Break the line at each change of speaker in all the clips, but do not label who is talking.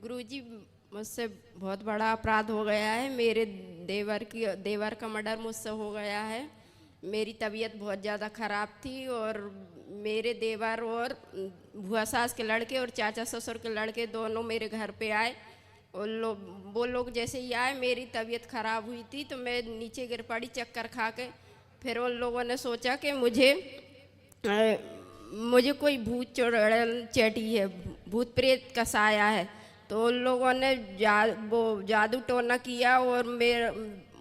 गुरुजी मुझसे बहुत बड़ा अपराध हो गया है। मेरे देवर का मर्डर मुझसे हो गया है। मेरी तबीयत बहुत ज़्यादा ख़राब थी और मेरे देवर और भुआ सास के लड़के और चाचा ससुर के लड़के दोनों मेरे घर पे आए। और वो लोग जैसे ही आए मेरी तबीयत ख़राब हुई थी तो मैं नीचे गिर पड़ी चक्कर खा के। फिर उन लोगों ने सोचा कि मुझे कोई भूत चुड़ैल चैटी है, भूत प्रेत का साया है। तो उन लोगों ने वो जादू टोना किया और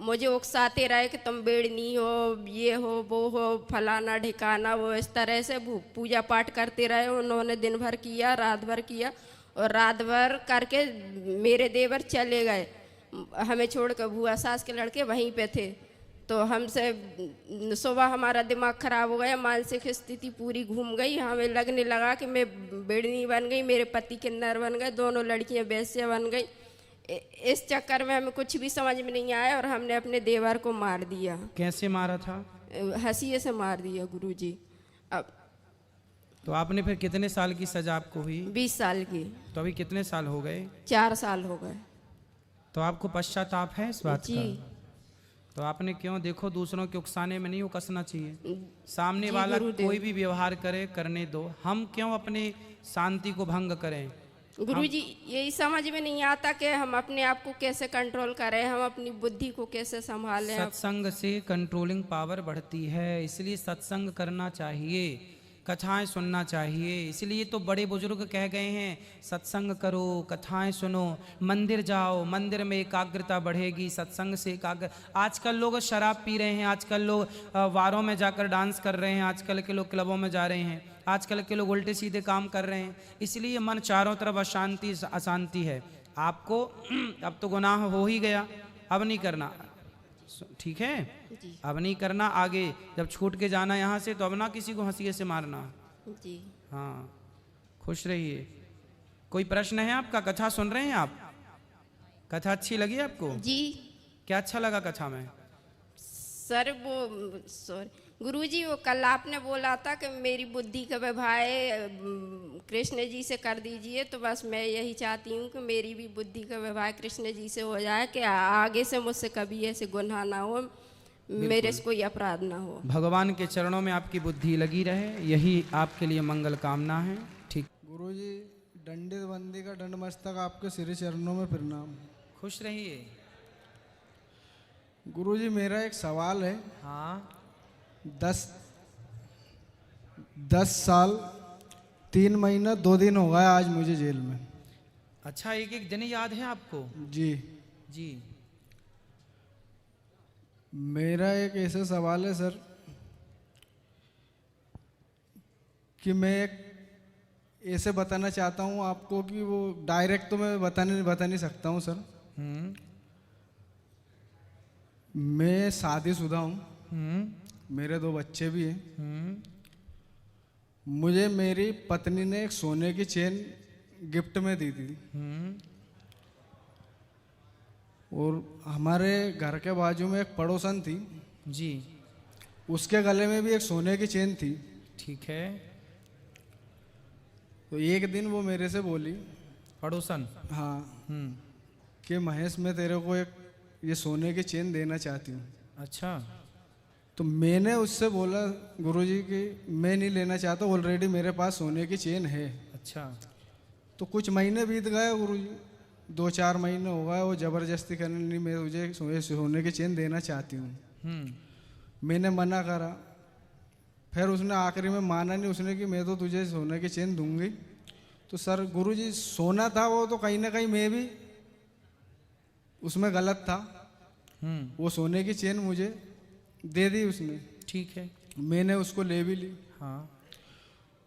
मुझे उकसाते रहे कि तुम बेड़नी हो, ये हो, वो हो, फलाना ढिकाना। वो इस तरह से पूजा पाठ करते रहे। उन्होंने दिन भर किया, रात भर किया और रात भर करके मेरे देवर चले गए, हमें छोड़कर। भुआ सास के लड़के वहीं पे थे। तो हमसे सुबह हमारा दिमाग ख़राब हो गया, मानसिक स्थिति पूरी घूम गई। हमें लगने लगा कि मैं बेड़नी बन गई, मेरे पति किन्नर बन गए, दोनों लड़कियां वेश्या बन गई। इस चक्कर में हमें कुछ भी समझ में नहीं आया और हमने अपने देवर को मार दिया।
कैसे मारा था?
हंसिए से मार दिया गुरुजी। अब
तो आपने फिर कितने साल की सजा आपको हुई?
20 साल की।
तो अभी कितने साल हो गए?
4 साल हो गए।
तो आपको पश्चाताप है इस बात
जी।
का? तो आपने क्यों, देखो दूसरों के उकसाने में नहीं उकसना चाहिए। सामने
जी
वाला
गुरुदेव।
कोई भी व्यवहार करे, करने दो। हम क्यों अपनी शांति को भंग करें?
गुरुजी यही समझ में नहीं आता कि हम अपने आप को कैसे कंट्रोल करें, हम अपनी बुद्धि को कैसे संभालें।
सत्संग से कंट्रोलिंग पावर बढ़ती है, इसलिए सत्संग करना चाहिए, कथाएं सुनना चाहिए। इसलिए तो बड़े बुजुर्ग कह गए हैं सत्संग करो, कथाएं सुनो, मंदिर जाओ, मंदिर में एकाग्रता बढ़ेगी, सत्संग से एकाग्र। आजकल लोग शराब पी रहे हैं, आजकल लोग वारों में जाकर डांस कर रहे हैं, आजकल के लोग क्लबों में जा रहे हैं, आजकल के लोग उल्टे सीधे काम कर रहे हैं। इसलिए मन चारों तरफ अशांति अशांति है। आपको अब तो गुनाह हो ही गया, अब नहीं करना, ठीक है? अब नहीं करना। आगे जब छूट के जाना यहाँ से तो अब ना किसी को हंसिए से मारना।
जी।
हाँ, खुश रहिए। कोई प्रश्न है आपका? कथा सुन रहे हैं आप? कथा अच्छी लगी आपको?
जी।
क्या अच्छा लगा कथा में?
सर वो सॉरी गुरुजी, वो कल आपने बोला था कि मेरी बुद्धि का विवाह कृष्ण जी से कर दीजिए। तो बस मैं यही चाहती हूँ कि मेरी भी बुद्धि का विवाह कृष्ण जी से हो जाए, कि आगे से मुझसे कभी ऐसे गुनाह ना हो, मेरे से कोई अपराध ना हो।
भगवान के चरणों में आपकी बुद्धि लगी रहे, यही आपके लिए मंगल कामना है। ठीक।
गुरुजी, दंडित बंदी का दंड मस्तक आपके श्री चरणों में प्रणाम।
खुश रहिए।
गुरुजी, मेरा एक सवाल है।
हाँ।
10 साल 3 महीना 2 दिन हो गया आज मुझे जेल में।
अच्छा, एक एक दिन याद है आपको?
जी
जी।
मेरा एक ऐसा सवाल है सर कि मैं एक ऐसे बताना चाहता हूँ आपको कि वो डायरेक्ट तो मैं बता नहीं सकता हूँ सर। मैं शादीशुदा हूँ, मेरे 2 बच्चे भी हैं। मुझे मेरी पत्नी ने एक सोने की चेन गिफ्ट में दी थी। और हमारे घर के बाजू में एक पड़ोसन थी
जी,
उसके गले में भी एक सोने की चेन थी।
ठीक है।
तो एक दिन वो मेरे से बोली,
पड़ोसन?
हाँ, कि महेश मैं तेरे को एक ये सोने की चेन देना चाहती हूँ।
अच्छा।
तो मैंने उससे बोला गुरुजी कि मैं नहीं लेना चाहता, ऑलरेडी मेरे पास सोने की चेन है।
अच्छा।
तो कुछ महीने बीत गए गुरुजी, 2-4 महीने हो गए, वो ज़बरदस्ती करने नहीं, मैं तुझे सोने की चेन देना चाहती हूँ। मैंने मना करा, फिर उसने आखिरी में माना नहीं, उसने कि मैं तो तुझे सोने की चेन दूंगी। तो सर गुरुजी, सोना था वो तो कहीं ना कहीं मैं भी उसमें गलत था। वो सोने की चेन मुझे दे दी उसने,
ठीक है।
मैंने उसको ले भी ली।
हाँ।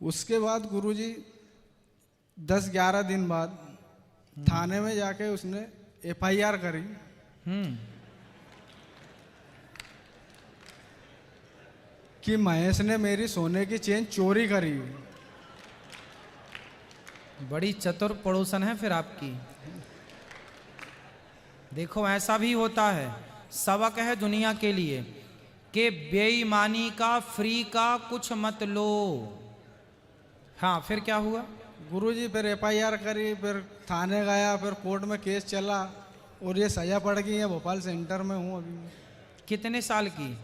उसके बाद गुरुजी 10-11 दिन बाद थाने में जाके उसने FIR करी कि महेश ने मेरी सोने की चेन चोरी करी।
बड़ी चतुर पड़ोसन है फिर आपकी। देखो, ऐसा भी होता है, सबक है दुनिया के लिए कि बेईमानी का, फ्री का कुछ मत लो। हाँ, फिर क्या हुआ?
गुरुजी फिर FIR करी, फिर थाने गया, फिर कोर्ट में केस चला और ये सजा पड़ गई है। भोपाल सेंटर में हूँ अभी मैं।
कितने साल की?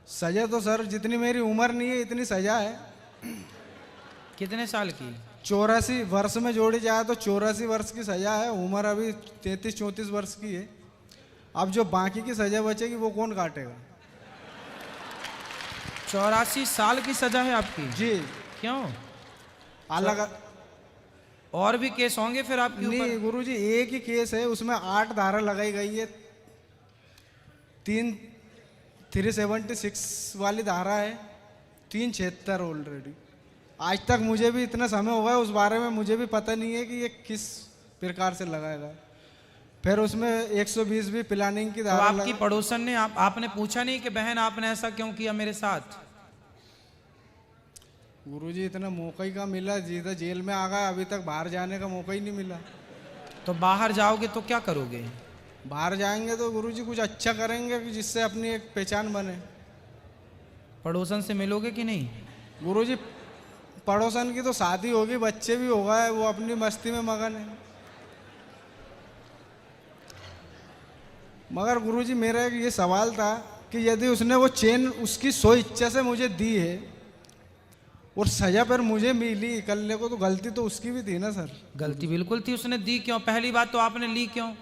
सजा तो सर जितनी मेरी उम्र नहीं है इतनी सजा है।
कितने साल की?
84 वर्ष में जोड़ी जाए तो 84 वर्ष की सजा है। उम्र अभी 33-34 वर्ष की है। अब जो बाकी की सजा बचेगी वो कौन काटेगा?
84 साल की सजा है आपकी?
जी।
क्यों?
अलग
और भी केस होंगे फिर आपके ऊपर?
नहीं गुरुजी, एक ही केस है, उसमें 8 धारा लगाई गई है। 376 वाली धारा है, 376 ऑलरेडी। आज तक मुझे भी इतना समय हो गया उस बारे में मुझे भी पता नहीं है कि ये किस प्रकार से लगाएगा। फिर उसमें 120 भी प्लानिंग की
तो
धारा
आपकी पड़ोसन ने आपने पूछा नहीं कि बहन आपने ऐसा क्यों किया मेरे साथ?
गुरुजी इतना मौका ही का मिला, जीता जेल में आ गया, अभी तक बाहर जाने का मौका ही नहीं मिला।
तो बाहर जाओगे तो क्या करोगे?
बाहर जाएंगे तो गुरुजी कुछ अच्छा करेंगे कि जिससे अपनी एक पहचान बने।
पड़ोसन से मिलोगे कि नहीं?
गुरुजी पड़ोसन की तो शादी होगी, बच्चे भी हो गए, वो अपनी मस्ती में मगन है। मगर गुरुजी मेरा एक ये सवाल था कि यदि उसने वो चेन उसकी सो इच्छा से मुझे दी है और सजा पर मुझे मिली इकल्ले को, तो गलती तो उसकी भी थी ना सर?
गलती बिल्कुल थी। उसने दी क्यों? पहली बात तो आपने ली क्यों?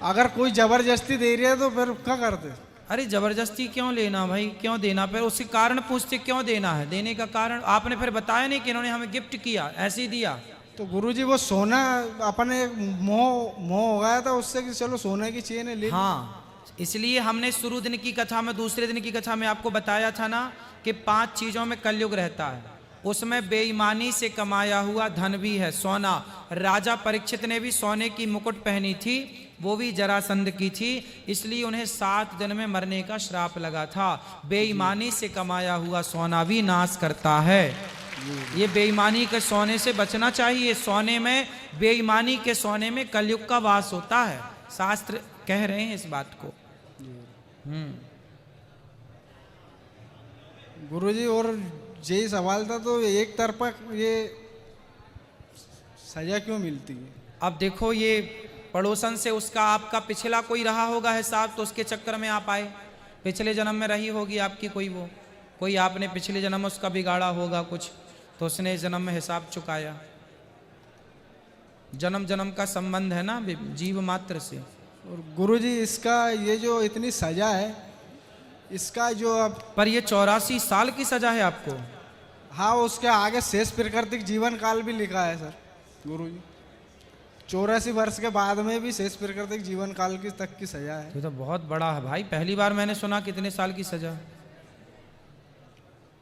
अगर कोई जबरदस्ती दे रही है तो फिर क्या करते?
अरे जबरदस्ती क्यों लेना भाई, क्यों देना? फिर उसके कारण पूछते क्यों देना है, देने का कारण आपने फिर बताया नहीं कि इन्होंने हमें गिफ्ट किया, ऐसे ही दिया।
तो गुरुजी वो सोना अपने मोह हो गया था उससे कि चलो सोने की चेन है ले।
हाँ, इसलिए हमने शुरू दिन की कथा में, दूसरे दिन की कथा में आपको बताया था ना कि 5 चीजों में कलयुग रहता है। उसमें बेईमानी से कमाया हुआ धन भी है, सोना। राजा परीक्षित ने भी सोने की मुकुट पहनी थी, वो भी जरासंध की थी, इसलिए उन्हें 7 दिन में मरने का श्राप लगा था। बेईमानी से कमाया हुआ सोना भी नाश करता है। ये बेईमानी के सोने से बचना चाहिए। सोने में, बेईमानी के सोने में कलयुग का वास होता है। शास्त्र कह रहे हैं इस बात को।
गुरुजी और यही सवाल था, तो एक तरफा ये सजा क्यों मिलती है?
अब देखो, ये पड़ोसन से उसका आपका पिछला कोई रहा होगा हिसाब, तो उसके चक्कर में आप आए। पिछले जन्म में रही होगी आपकी कोई आपने पिछले जन्म में उसका बिगाड़ा होगा कुछ, तो उसने इस जन्म में हिसाब चुकाया। जन्म जन्म का संबंध है ना जीव मात्र से।
और गुरुजी इसका ये जो इतनी सजा है, इसका जो अब
पर ये 84 साल की सजा है आपको।
हाँ, उसके आगे शेष प्राकृतिक जीवन काल भी लिखा है सर गुरुजी। 84 वर्ष के बाद में भी शेष प्राकृतिक जीवन काल की तक की सजा है।
ये तो बहुत बड़ा है भाई, पहली बार मैंने सुना कितने साल की सजा।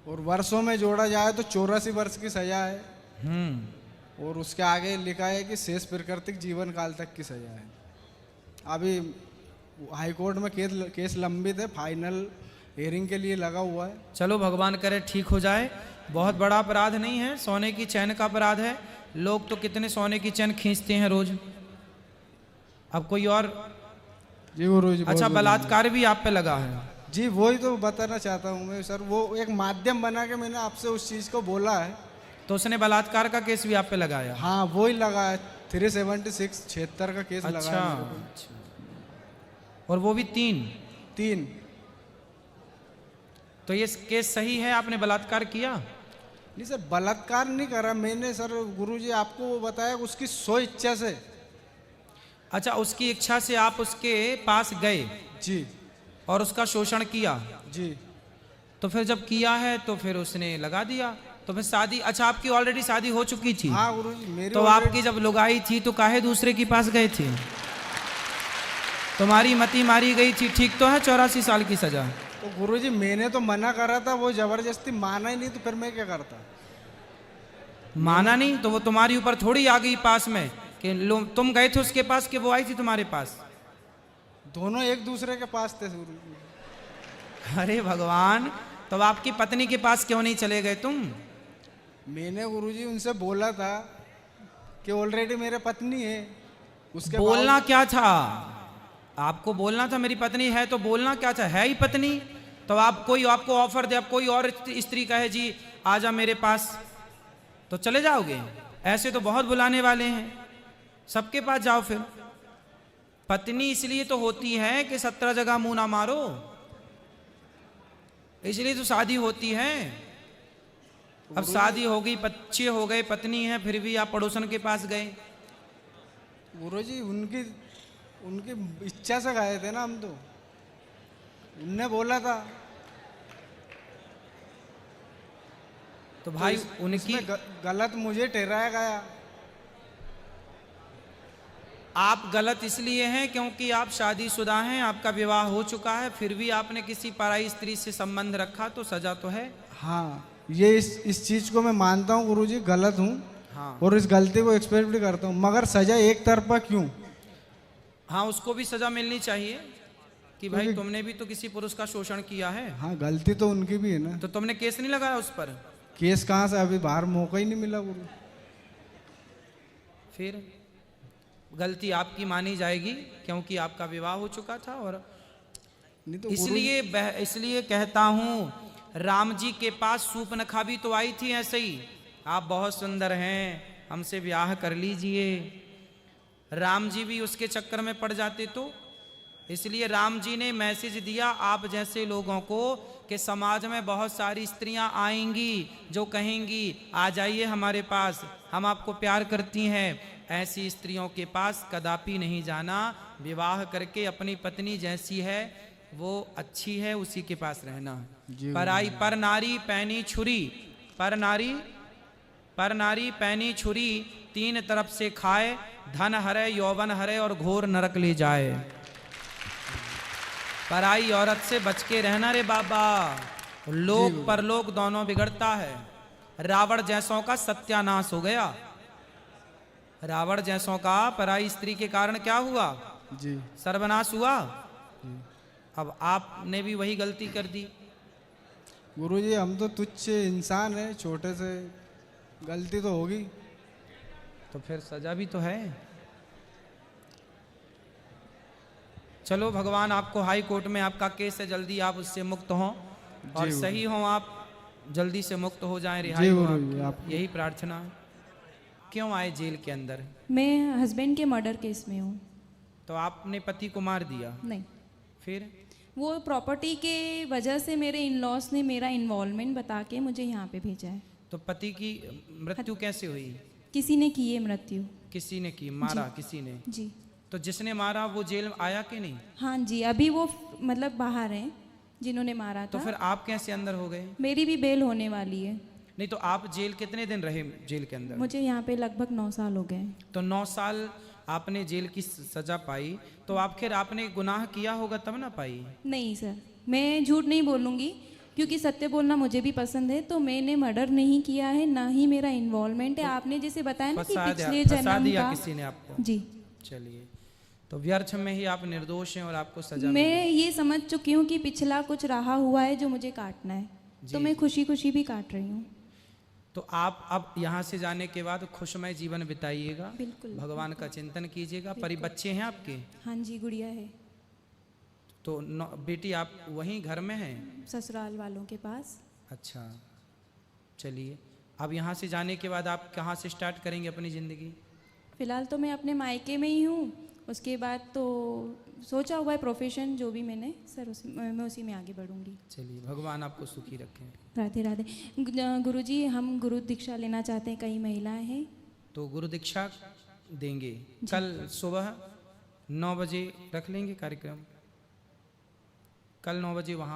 और वर्षों में जोड़ा जाए तो 84 वर्ष की सजा है। और उसके आगे लिखा है कि शेष प्राकृतिक जीवन काल तक की सजा है। अभी हाई कोर्ट में केस लंबित है, फाइनल हियरिंग के लिए लगा हुआ है।
चलो भगवान करे ठीक हो जाए। बहुत बड़ा अपराध नहीं है, सोने की चैन का अपराध है। लोग तो कितने सोने की चैन खींचते हैं रोज। अब कोई और?
जी गुरुजी।
अच्छा, बलात्कार भी आप पे लगा है?
जी वही तो बताना चाहता हूँ मैं सर, वो एक माध्यम बना के मैंने आपसे उस चीज को बोला है।
तो उसने बलात्कार का केस भी आप पे लगाया?
हाँ वही लगा है, 376 का केस
अच्छा,
लगा है मेरे को।
अच्छा। और वो भी 3? तो ये केस सही है, आपने बलात्कार किया?
नहीं सर, बलात्कार नहीं करा मैंने सर। गुरुजी आपको वो बताया उसकी सो इच्छा से।
अच्छा, उसकी इच्छा से आप उसके पास गए?
जी।
और उसका शोषण किया?
जी।
तो फिर जब किया है तो फिर उसने लगा दिया, तो फिर शादी? अच्छा, आपकी ऑलरेडी शादी हो चुकी थी?
हाँ गुरुजी मेरी।
तो आपकी जब लुगाई थी तो काहे दूसरे के पास गए थे? तुम्हारी मती मारी गई थी, ठीक तो है 84 साल की सजा।
तो गुरुजी मैंने तो मना करा था, वो जबरदस्ती माना ही नहीं, तो फिर मैं क्या करता?
माना नहीं तो वो तुम्हारी ऊपर थोड़ी आ गई पास में कि तुम गए थे उसके पास कि वो आई थी तुम्हारे पास?
दोनों एक दूसरे के पास थे गुरुजी।
अरे भगवान, तो आपकी पत्नी के पास क्यों नहीं चले गए तुम?
मैंने गुरुजी उनसे बोला था कि ऑलरेडी मेरे पत्नी है। उसके
बोलना क्या था आपको? बोलना था मेरी पत्नी है, तो बोलना क्या था? है ही पत्नी। तो आप कोई आपको ऑफर दे, अब कोई और स्त्री कहे जी आजा मेरे पास, तो चले जाओगे? ऐसे तो बहुत बुलाने वाले हैं, सबके पास जाओ। फिर पत्नी इसलिए तो होती है कि 17 जगह मुंह ना मारो, इसलिए तो शादी होती है। अब शादी हो गई, बच्चे हो गए, पत्नी है, फिर भी आप पड़ोसन के पास गए।
गुरुजी उनकी उनकी इच्छा से गए थे ना हम तो, उनने बोला था।
तो भाई उनकी
गलत मुझे ठहराया गया।
आप गलत इसलिए हैं क्योंकि आप शादीशुदा हैं, आपका विवाह हो चुका है, फिर भी आपने किसी पराई स्त्री से संबंध रखा, तो सजा तो है।
हाँ, ये इस चीज को मैं मानता हूँ गुरुजी, गलत हूँ।
हाँ।
और इस गलती को एक्सपेक्ट भी करता हूँ, मगर सजा एक तरफा क्यों?
हाँ, उसको भी सजा मिलनी चाहिए कि भाई तुमने भी तो किसी पुरुष का शोषण किया है।
हाँ, गलती तो उनकी भी है ना।
तो तुमने केस नहीं लगाया उस पर?
केस कहाँ से, अभी बाहर मौका ही नहीं मिला गुरु।
फिर गलती आपकी मानी जाएगी क्योंकि आपका विवाह हो चुका था। और
नहीं तो
इसलिए कहता हूँ, राम जी के पास सूर्पनखा भी तो आई थी ऐसे ही, आप बहुत सुंदर हैं, हमसे ब्याह कर लीजिए। राम जी भी उसके चक्कर में पड़ जाते तो। इसलिए राम जी ने मैसेज दिया आप जैसे लोगों को कि समाज में बहुत सारी स्त्रियां आएंगी जो कहेंगी आ जाइए हमारे पास, हम आपको प्यार करती हैं। ऐसी स्त्रियों के पास कदापि नहीं जाना। विवाह करके अपनी पत्नी जैसी है वो अच्छी है, उसी के पास रहना। पराई पर नारी पैनी छुरी, पर नारी पैनी छुरी, तीन तरफ से खाए, धन हरे यौवन हरे और घोर नरक ले जाए। पराई औरत से बच के रहना रे बाबा, लोक परलोक दोनों बिगड़ता है। रावण जैसों का सत्यानाश हो गया। रावण जैसों का पराई स्त्री के कारण क्या हुआ?
जी,
सर्वनाश हुआ। अब आपने भी वही गलती कर दी।
गुरुजी हम तो तुच्छ इंसान हैं, छोटे से गलती तो होगी।
तो फिर सजा भी तो है। चलो भगवान आपको हाई कोर्ट में आपका केस है, जल्दी आप उससे मुक्त हों और सही हों, आप जल्दी से मुक्त हो जाएं, रिहाई हो आपकी, यही प्रार्थना है। क्यों आए जेल के अंदर?
मैं हस्बैंड के मर्डर केस में हूँ।
तो आपने पति को मार दिया?
नहीं,
फिर
वो प्रॉपर्टी के वजह से मेरे इन लॉज ने मेरा इन्वॉल्वमेंट बता के मुझे यहाँ पे भेजा है।
तो पति की मृत्यु कैसे हुई?
किसी ने की है मृत्यु।
किसी ने की, मारा किसी ने?
जी।
तो जिसने मारा वो जेल आया कि नहीं?
हाँ जी, अभी वो मतलब बाहर हैं जिन्होंने मारा
तो
था।
फिर आप कैसे अंदर हो गए?
मेरी भी बेल होने वाली है।
नहीं तो आप जेल कितने दिन रहे जेल के अंदर?
मुझे यहाँ पे लगभग 9 साल हो गए।
तो 9 साल आपने जेल की सजा पाई, तो आखिर आपने गुनाह किया होगा तब ना पाई?
नहीं सर, मैं झूठ नहीं बोलूँगी क्योंकि सत्य बोलना मुझे भी पसंद है। तो मैंने मर्डर नहीं किया है, ना ही मेरा इन्वॉल्वमेंट है। आपने जैसे बताया ना कि पिछले जन्म
दिया
का
किसी ने आपको।
जी।
चलिए, तो व्यर्थ में ही आप निर्दोष हैं और आपको सजा
मैं ये समझ चुकी हूँ कि पिछला कुछ रहा हुआ है जो मुझे काटना है, तो मैं खुशी खुशी भी काट रही हूँ।
तो आप अब यहाँ से जाने के बाद खुशमय जीवन बिताइएगा,
बिल्कुल।
भगवान का चिंतन कीजिएगा। बच्चे हैं आपके?
हाँ जी, गुड़िया है।
तो बेटी आप वहीं घर में हैं?
ससुराल वालों के पास।
अच्छा, चलिए, अब यहाँ से जाने के बाद आप कहाँ से स्टार्ट करेंगे अपनी ज़िंदगी?
फिलहाल तो मैं अपने मायके में ही हूँ, उसके बाद तो सोचा हुआ है प्रोफेशन जो भी मैंने सर मैं उसी में आगे बढ़ूंगी।
चलिए, भगवान आपको सुखी रखें।
राधे राधे। गुरुजी, हम गुरु दीक्षा लेना चाहते हैं, कई महिलाएं हैं।
तो गुरु दीक्षा देंगे कल सुबह 9 बजे, रख लेंगे कार्यक्रम। कल 9 बजे वहाँ